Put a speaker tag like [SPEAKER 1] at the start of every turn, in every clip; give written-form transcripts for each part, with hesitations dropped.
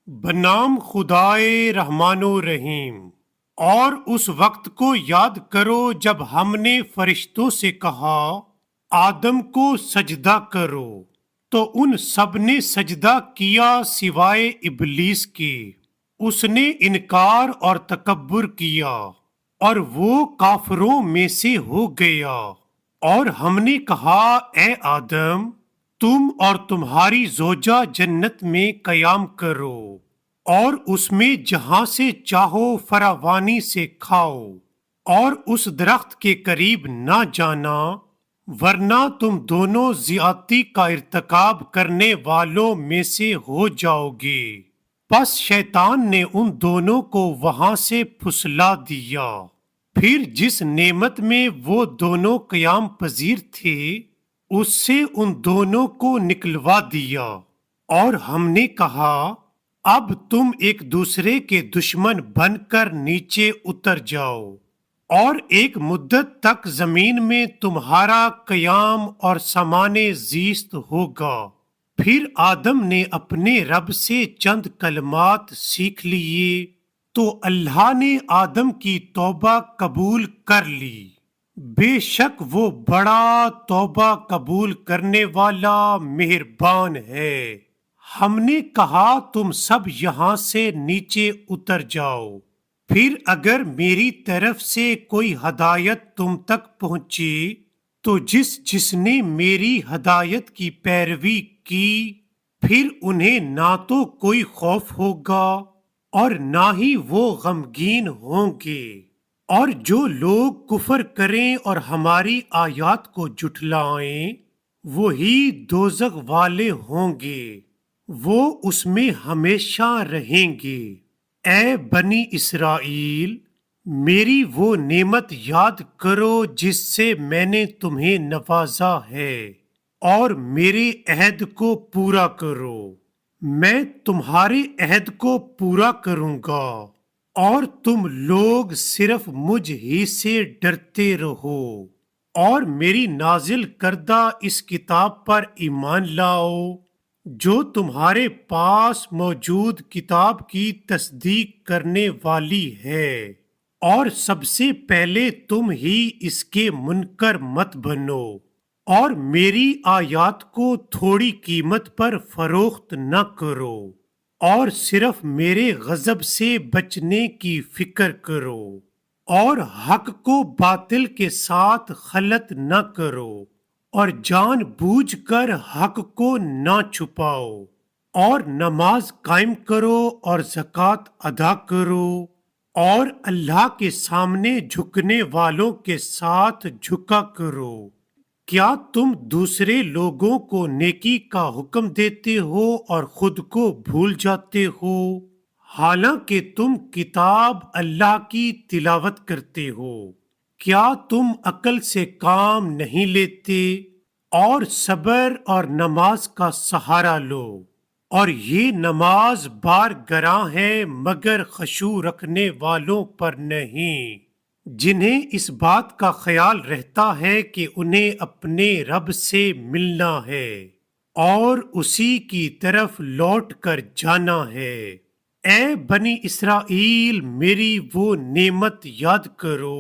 [SPEAKER 1] بنام خدائے رحمان و رحیم۔ اور اس وقت کو یاد کرو جب ہم نے فرشتوں سے کہا آدم کو سجدہ کرو تو ان سب نے سجدہ کیا سوائے ابلیس کے۔ اس نے انکار اور تکبر کیا اور وہ کافروں میں سے ہو گیا۔ اور ہم نے کہا اے آدم تم اور تمہاری زوجہ جنت میں قیام کرو اور اس میں جہاں سے چاہو فراوانی سے کھاؤ، اور اس درخت کے قریب نہ جانا ورنہ تم دونوں زیادتی کا ارتکاب کرنے والوں میں سے ہو جاؤ گے۔ پس شیطان نے ان دونوں کو وہاں سے پھسلا دیا۔ پھر جس نعمت میں وہ دونوں قیام پذیر تھے اس سے ان دونوں کو نکلوا دیا، اور ہم نے کہا اب تم ایک دوسرے کے دشمن بن کر نیچے اتر جاؤ، اور ایک مدت تک زمین میں تمہارا قیام اور سامان زیست ہوگا۔ پھر آدم نے اپنے رب سے چند کلمات سیکھ لیے تو اللہ نے آدم کی توبہ قبول کر لی۔ بے شک وہ بڑا توبہ قبول کرنے والا مہربان ہے۔ ہم نے کہا تم سب یہاں سے نیچے اتر جاؤ، پھر اگر میری طرف سے کوئی ہدایت تم تک پہنچے تو جس نے میری ہدایت کی پیروی کی پھر انہیں نہ تو کوئی خوف ہوگا اور نہ ہی وہ غمگین ہوں گے۔ اور جو لوگ کفر کریں اور ہماری آیات کو جھٹلائیں وہی دوزخ والے ہوں گے، وہ اس میں ہمیشہ رہیں گے۔ اے بنی اسرائیل میری وہ نعمت یاد کرو جس سے میں نے تمہیں نوازا ہے، اور میرے عہد کو پورا کرو۔ میں تمہارے عہد کو پورا کروں گا اور تم لوگ صرف مجھ ہی سے ڈرتے رہو، اور میری نازل کردہ اس کتاب پر ایمان لاؤ جو تمہارے پاس موجود کتاب کی تصدیق کرنے والی ہے، اور سب سے پہلے تم ہی اس کے منکر مت بنو، اور میری آیات کو تھوڑی قیمت پر فروخت نہ کرو، اور صرف میرے غضب سے بچنے کی فکر کرو، اور حق کو باطل کے ساتھ خلط نہ کرو، اور جان بوجھ کر حق کو نہ چھپاؤ، اور نماز قائم کرو اور زکوٰۃ ادا کرو، اور اللہ کے سامنے جھکنے والوں کے ساتھ جھکا کرو۔ کیا تم دوسرے لوگوں کو نیکی کا حکم دیتے ہو اور خود کو بھول جاتے ہو، حالانکہ تم کتاب اللہ کی تلاوت کرتے ہو؟ کیا تم عقل سے کام نہیں لیتے اور صبر اور نماز کا سہارا لو؟ اور یہ نماز بار گراں ہے مگر خشوع رکھنے والوں پر نہیں، جنہیں اس بات کا خیال رہتا ہے کہ انہیں اپنے رب سے ملنا ہے اور اسی کی طرف لوٹ کر جانا ہے۔ اے بنی اسرائیل میری وہ نعمت یاد کرو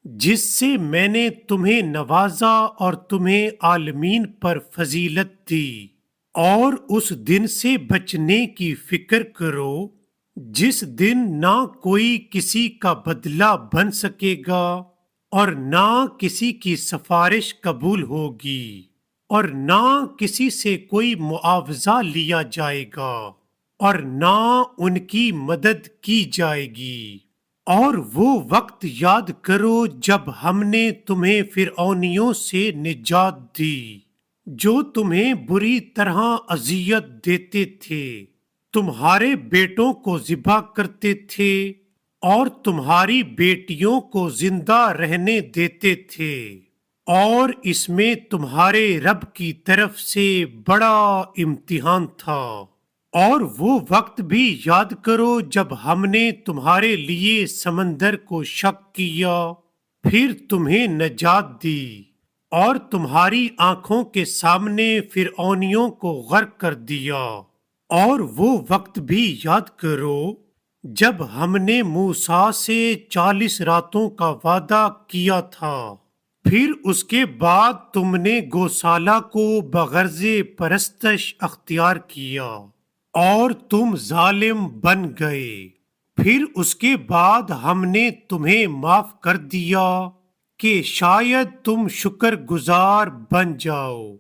[SPEAKER 1] جس سے میں نے تمہیں نوازا اور تمہیں عالمین پر فضیلت دی، اور اس دن سے بچنے کی فکر کرو جس دن نہ کوئی کسی کا بدلہ بن سکے گا اور نہ کسی کی سفارش قبول ہوگی، اور نہ کسی سے کوئی معاوضہ لیا جائے گا اور نہ ان کی مدد کی جائے گی۔ اور وہ وقت یاد کرو جب ہم نے تمہیں فرعونیوں سے نجات دی جو تمہیں بری طرح اذیت دیتے تھے، تمہارے بیٹوں کو ذبح کرتے تھے اور تمہاری بیٹیوں کو زندہ رہنے دیتے تھے، اور اس میں تمہارے رب کی طرف سے بڑا امتحان تھا۔ اور وہ وقت بھی یاد کرو جب ہم نے تمہارے لیے سمندر کو شق کیا پھر تمہیں نجات دی اور تمہاری آنکھوں کے سامنے فرعونیوں کو غرق کر دیا، اور وہ وقت بھی یاد کرو جب ہم نے موسیٰ سے 40 راتوں کا وعدہ کیا تھا، پھر اس کے بعد تم نے گوسالہ کو بغرض پرستش اختیار کیا اور تم ظالم بن گئے، پھر اس کے بعد ہم نے تمہیں معاف کر دیا کہ شاید تم شکر گزار بن جاؤ۔